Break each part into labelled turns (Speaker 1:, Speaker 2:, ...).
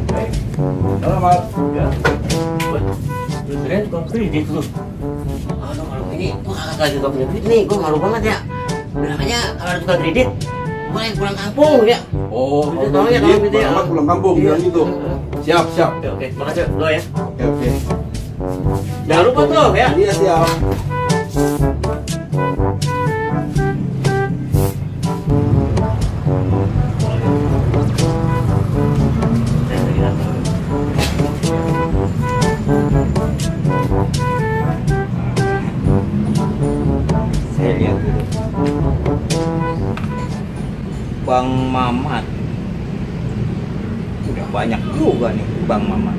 Speaker 1: Selamat. Ya.
Speaker 2: Keren kredit lu. Aduh, kalau ini gua kagak juga punya duit nih, gua malu banget ya. Makanya kalau ada tukang kredit, gua yang pulang kampung ya.
Speaker 1: Oh,
Speaker 2: tolong ya, tolong gitu ya.
Speaker 1: Selamat pulang kampung, bilang gitu. Siap, siap.
Speaker 2: Oke, makasih lo ya.
Speaker 1: Oke.
Speaker 2: Jangan lupa tuh ya.
Speaker 1: Iya, siap.
Speaker 3: Saya lihat dulu. Bang Mamat. Udah banyak juga nih Bang Mamat.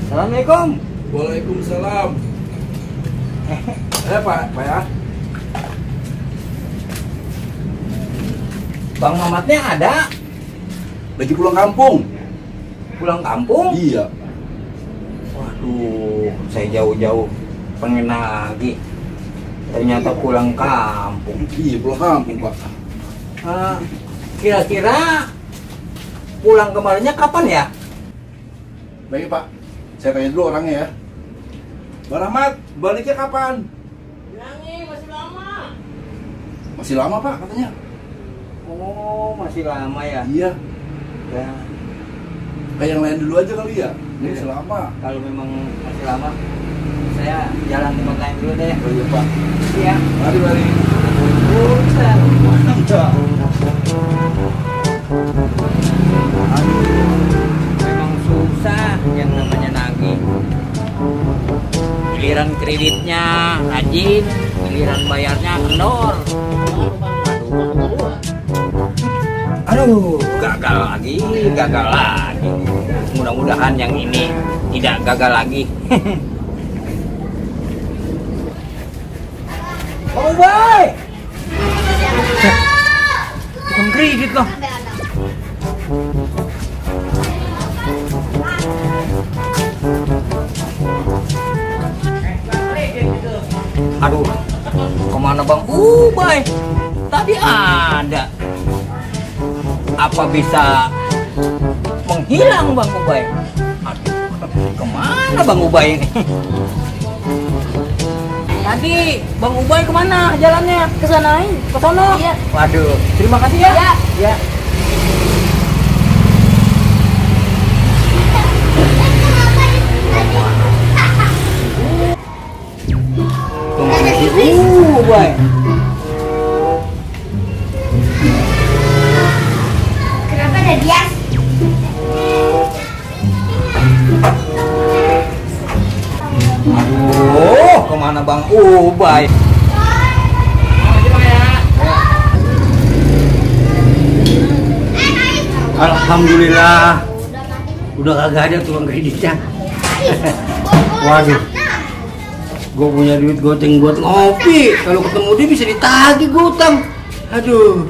Speaker 3: Assalamualaikum.
Speaker 1: Waalaikumsalam. Pak ya.
Speaker 3: Bang Mamatnya ada.
Speaker 1: Lagi pulang kampung.
Speaker 3: Pulang kampung?
Speaker 1: Iya.
Speaker 3: Waduh, saya jauh-jauh pengen lagi. Ternyata pulang kampung.
Speaker 1: Iya, pulang kampung, Pak.
Speaker 3: Kira-kira pulang kemarinnya kapan ya?
Speaker 1: Baik, Pak. Saya tanya dulu orangnya ya. Bang Rahmat, baliknya kapan?
Speaker 2: Bilangin masih lama.
Speaker 1: Masih lama, Pak, katanya.
Speaker 3: Oh, masih lama ya?
Speaker 1: Iya.
Speaker 3: Ya,
Speaker 1: Kayak yang lain dulu aja kali ya. Ini
Speaker 3: Iya.
Speaker 1: masih lama.
Speaker 3: kalau memang masih lama, saya jalan tempat lain dulu deh.
Speaker 1: Oh iya, Pak.
Speaker 3: Iya.
Speaker 1: Mari, mari.
Speaker 3: Udah.
Speaker 1: Mantap.
Speaker 3: Memang susah yang namanya nagih. Giliran kreditnya rajin, giliran bayarnya kendor. Aduh, gagal lagi. Mudah-mudahan yang ini tidak gagal lagi. Oh, boy! Tukang kredit loh. Aduh, kemana Bang Ubay? Tadi ada. Apa bisa menghilang Bang Ubay? Aduh, kemana Bang Ubay ini? Tadi Bang Ubay kemana jalannya?
Speaker 4: Ke sana,
Speaker 3: Ke sono?
Speaker 4: Iya.
Speaker 3: Waduh, terima kasih ya.
Speaker 4: Iya.
Speaker 3: Ya. Kemana si Ubay?
Speaker 4: Kenapa ada dia?
Speaker 3: Aduh, kemana Bang Ubay?
Speaker 2: Alhamdulillah. Udah kagak ada tukang kreditnya. Waduh. Gue punya duit goceng buat ngopi. Kalau ketemu dia bisa ditagih gue utang. Aduh.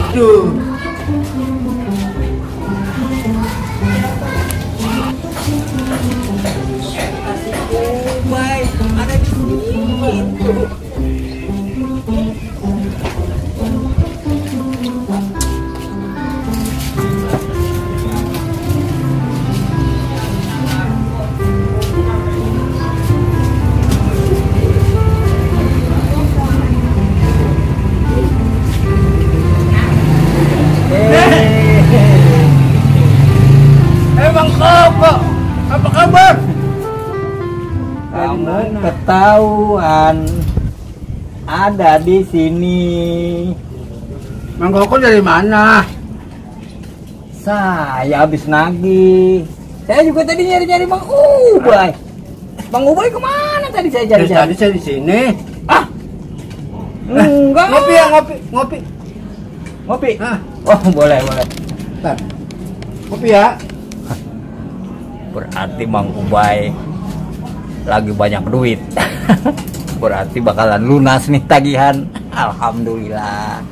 Speaker 2: Aduh.
Speaker 3: Ubay, ada di sini.
Speaker 2: Emang kok? Apa kabar?
Speaker 3: Kamu ketahuan ada di sini.
Speaker 2: Mang Koko dari mana?
Speaker 3: Saya habis nagih. Saya juga tadi nyari-nyari Bang Ubay. Bang Ubay kemana tadi saya
Speaker 2: Dari
Speaker 3: cari-cari?
Speaker 2: tadi saya di sini.
Speaker 3: Ah, enggak.
Speaker 2: Ngopi ya, ngopi, ngopi.
Speaker 3: Ngopi.
Speaker 2: Hah,
Speaker 3: Oh, boleh, boleh.
Speaker 2: bentar. Ngopi ya.
Speaker 3: Berarti Bang Ubay lagi banyak duit. Berarti bakalan lunas nih tagihan. Alhamdulillah.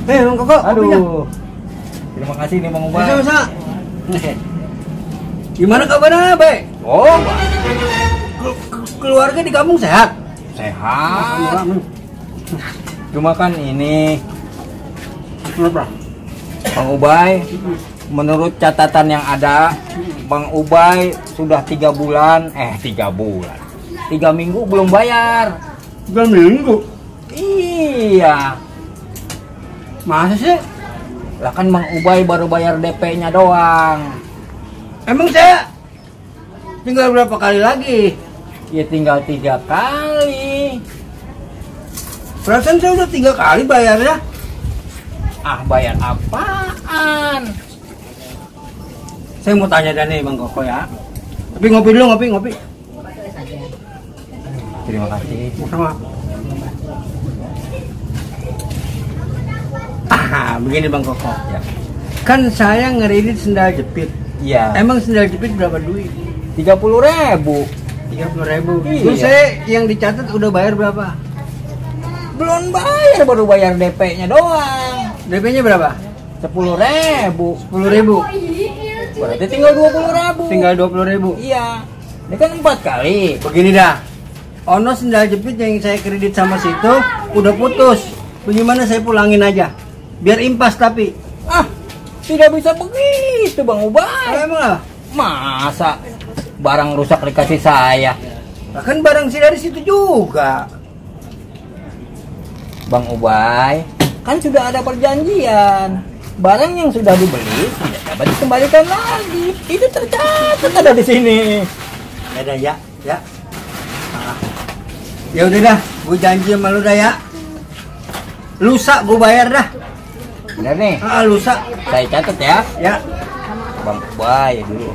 Speaker 2: Mang Koko, kopinya.
Speaker 3: Aduh. Terima kasih nih Bang Ubay.
Speaker 2: Bisa, bisa.
Speaker 3: Gimana kabarnya, Bay?
Speaker 2: Oh,
Speaker 3: Keluarga di kampung sehat?
Speaker 2: sehat. Cuma kan ini
Speaker 3: Kenapa?
Speaker 2: Bang Ubay, menurut catatan yang ada, Bang Ubay sudah 3 bulan, 3 minggu belum bayar.
Speaker 3: 3 minggu?
Speaker 2: Iya.
Speaker 3: Masa sih?
Speaker 2: Lah kan Bang Ubay baru bayar DP-nya doang.
Speaker 3: Emang saya tinggal berapa kali lagi?
Speaker 2: Ya tinggal 3 kali.
Speaker 3: Perasaan saya udah 3 kali bayarnya.
Speaker 2: Ah, bayar apaan?
Speaker 3: Saya mau tanya dah nih Bang Koko ya. Tapi ngopi dulu, ngopi.
Speaker 2: Terima kasih.
Speaker 3: Sama. Begini Bang Koko.
Speaker 2: Ya.
Speaker 3: Kan saya ngeredit sendal jepit.
Speaker 2: Iya.
Speaker 3: Emang sendal jepit berapa duit?
Speaker 2: 30.000.
Speaker 3: 30.000.
Speaker 2: Iya.
Speaker 3: Terus saya yang dicatat udah bayar berapa?
Speaker 2: Belum bayar, baru bayar DP-nya doang.
Speaker 3: DP-nya berapa?
Speaker 2: 10.000.
Speaker 3: 10.000.
Speaker 2: Berarti tinggal 20.000.
Speaker 3: Tinggal 20.000.
Speaker 2: Iya. Ini kan 4 kali.
Speaker 3: Begini dah. Ono sendal jepit yang saya kredit sama situ udah putus. Bagaimana saya pulangin aja? Biar impas tapi.
Speaker 2: Ah, tidak bisa begitu Bang Ubay.
Speaker 3: Emang lah.
Speaker 2: Masa barang rusak dikasih saya?
Speaker 3: Lah kan barang sih dari situ juga.
Speaker 2: Bang Ubay, kan sudah ada perjanjian. Barang yang sudah dibeli tidak dapat dikembalikan lagi. Itu tercatat ada di sini.
Speaker 3: Ya. Ya udah dah, gue janji sama lu dah ya. Lusa gue bayar dah.
Speaker 2: Bener nih,
Speaker 3: Lusa.
Speaker 2: saya catat ya.
Speaker 3: Ya,
Speaker 2: Bang Ubay dulu.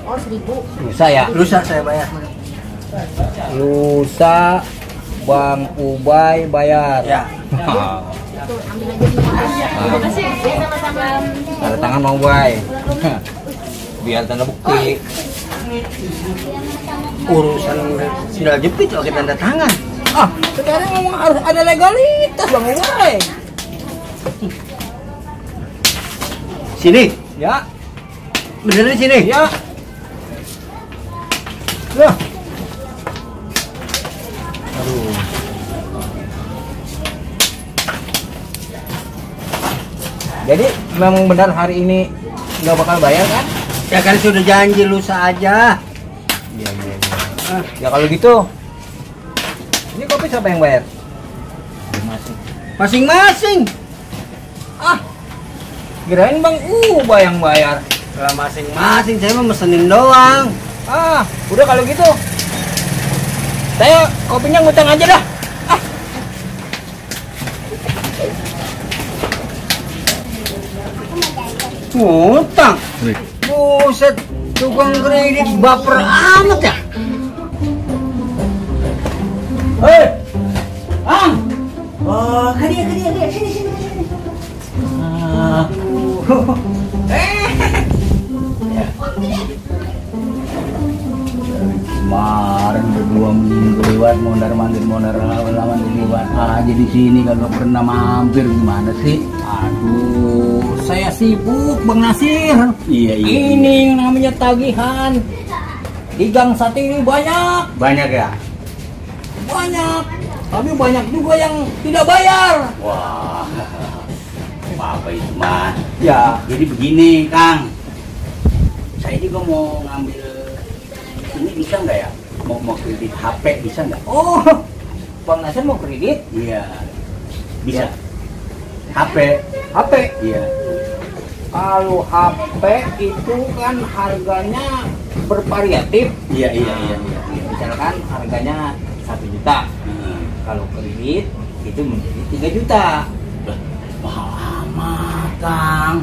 Speaker 4: Oh 1.000.
Speaker 2: Lusa ya.
Speaker 3: lusa saya bayar.
Speaker 2: Lusa Bang Ubay bayar.
Speaker 3: Ya.
Speaker 4: Tuh, ambil aja nih. Terima kasih. Ya sama-sama.
Speaker 2: Tanda tangan Bang Ubay. Biar tanda bukti.
Speaker 3: Urusan sendal jepit pakai tanda tangan.
Speaker 2: Ah, sekarang memang harus ada legalitas Bang Ubay.
Speaker 3: Sini.
Speaker 2: Ya,
Speaker 3: Bener di sini.
Speaker 2: ya. Loh. Aduh. Jadi memang benar hari ini nggak bakal bayar kan?
Speaker 3: Ya kan sudah janji lusa aja.
Speaker 2: Iya. Ya kalau gitu, ini kopi siapa yang bayar?
Speaker 3: Masing-masing.
Speaker 2: Ah, kirain Bang Ubay yang bayar.
Speaker 3: Lah masing-masing saya mah mesenin doang.
Speaker 2: Ah, udah kalau gitu, saya kopinya ngutang aja dah. Ah,
Speaker 3: Ngutang. Buset, tukang kredit baper amat ya.
Speaker 2: hei, Ang.
Speaker 3: Oh, kadia, sini.
Speaker 2: Ah.
Speaker 5: Kemarin berdua minggu lewat mondar mandir lewat aja di sini kagak pernah mampir, gimana sih?
Speaker 2: Aduh, saya sibuk Bang Nasir.
Speaker 5: Iya.
Speaker 2: Ini yang namanya tagihan. Di Gang Sate ini banyak.
Speaker 5: Banyak ya?
Speaker 2: Banyak. Tapi banyak juga yang tidak bayar.
Speaker 5: Wah, apa itu mah?
Speaker 2: Ya.
Speaker 5: Jadi begini Kang, saya juga mau ngambil ini, bisa nggak ya? Mau kredit HP bisa nggak?
Speaker 2: Oh, Bang Nasir mau kredit?
Speaker 5: Iya, bisa. HP,
Speaker 2: HP.
Speaker 5: iya.
Speaker 2: Kalau HP itu kan harganya bervariatif.
Speaker 5: Iya.
Speaker 2: Misalkan harganya 1 juta. Kalau kredit itu menjadi 3 juta.
Speaker 5: Mahal amat Kang.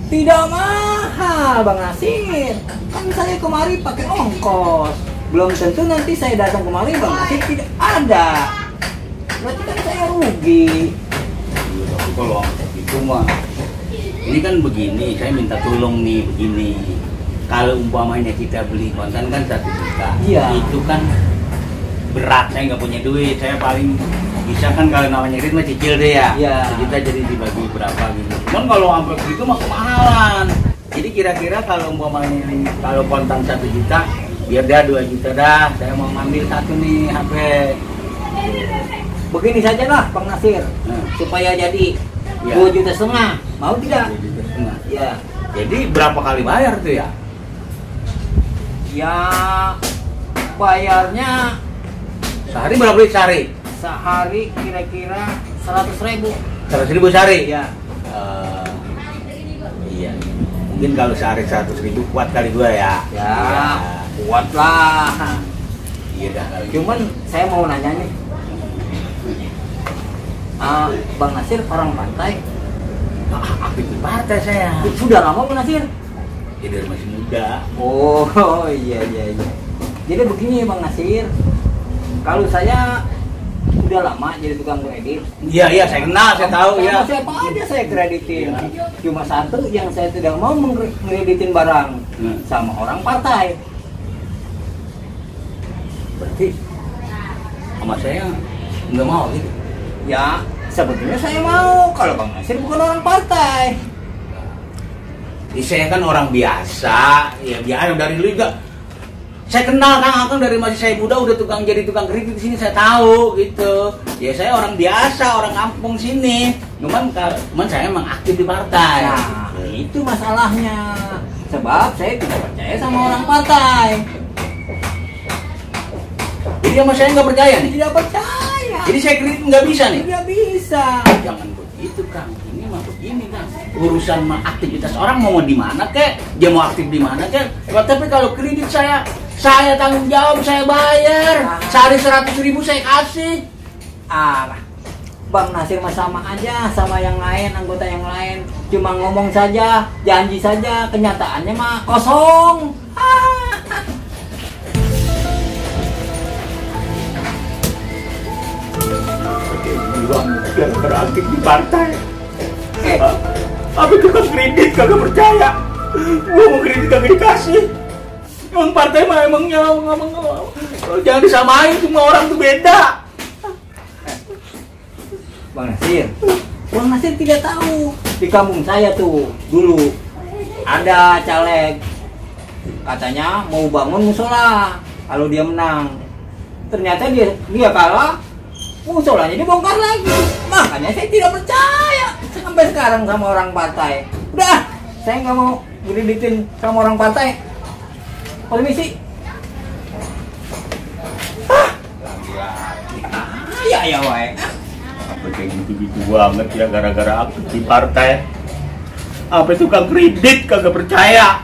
Speaker 2: Tidak mahal Bang Nasir. Kan saya kemari pakai ongkos. Belum tentu nanti saya datang kemari Bang Nasir tidak ada. Berarti kan saya rugi.
Speaker 5: Tapi kalau itu mah, ini kan begini, saya minta tolong nih begini. Kalau umpamanya kita beli konten kan 1 juta,
Speaker 2: Iya.
Speaker 5: itu kan berat, saya nggak punya duit. Saya paling bisa kan kalau namanya kredit mah cicil deh ya.
Speaker 2: Iya.
Speaker 5: Kita jadi dibagi berapa gitu. Cuman kalau sampai begitu mah kemahalan. Jadi kira-kira kalau umpamanya kalau kontan 1 juta, biar dia 2 juta dah. Saya mau ngambil satu nih HP.
Speaker 2: Begini saja lah Bang Nasir, supaya jadi
Speaker 5: Ya.
Speaker 2: 2,5 juta. Mau tidak?
Speaker 5: 2,5 juta.
Speaker 2: Ya.
Speaker 5: Jadi berapa kali bayar tuh ya?
Speaker 2: Ya bayarnya
Speaker 5: Sehari berapa duit sehari?
Speaker 2: sehari kira-kira 100.000.
Speaker 5: 100.000 sehari?
Speaker 2: Ya.
Speaker 5: Iya. Mungkin kalau sehari 100.000 kuat kali 2 ya.
Speaker 2: Ya, kuat lah.
Speaker 5: Iya dah.
Speaker 2: Cuman saya mau nanya nih, Bang Nasir orang pantai.
Speaker 5: Aktif di partai saya.
Speaker 2: Sudah lama Bang Nasir?
Speaker 5: Ya dari masih muda.
Speaker 2: Oh iya. Jadi begini Bang Nasir, kalau saya udah lama jadi tukang kredit.
Speaker 5: Iya, saya kenal, saya tahu ya.
Speaker 2: Siapa aja saya kreditin. Cuma satu yang saya tidak mau mengkreditin barang sama orang partai.
Speaker 5: Berarti sama saya nggak mau gitu.
Speaker 2: Ya, sebetulnya saya mau kalau Bang Nasir bukan orang partai.
Speaker 5: Saya kan orang biasa, ya biasa dari dulu juga. Saya kenal Kang Akang dari masih saya muda udah jadi tukang kredit di sini, saya tahu gitu. Ya saya orang biasa, orang kampung sini. Cuman saya emang aktif di partai.
Speaker 2: Nah, itu masalahnya. Sebab saya tidak percaya sama orang partai.
Speaker 5: Jadi sama saya nggak percaya nih.
Speaker 2: Tidak percaya.
Speaker 5: Jadi saya kredit nggak bisa nih.
Speaker 2: Tidak bisa.
Speaker 5: Jangan begitu Kang. Ini mah begini Kang. Urusan mah aktivitas orang mau di mana kek, dia mau aktif di mana kek. Tapi kalau kredit saya tanggung jawab, saya bayar. Sehari 100.000 saya kasih.
Speaker 2: Bang Nasir mah sama aja sama yang lain, anggota yang lain. Cuma ngomong saja, janji saja, kenyataannya mah kosong.
Speaker 5: Gara-gara aktif di partai. Tapi tukang kredit kagak percaya. Gua mau kredit kagak dikasih. Emang partai mah emangnya jangan disamain, semua orang tuh beda.
Speaker 2: Bang Nasir tidak tahu. Di kampung saya tuh dulu ada caleg, katanya mau bangun musola kalau dia menang. Ternyata dia kalah, musolanya dibongkar lagi. Makanya saya tidak percaya sampai sekarang sama orang partai. Udah, saya nggak mau kreditin sama orang partai. Permisi. Ya wae.
Speaker 5: Apa kayak gitu-gitu banget ya gara-gara aktif di partai. Apa tukang kredit kagak percaya.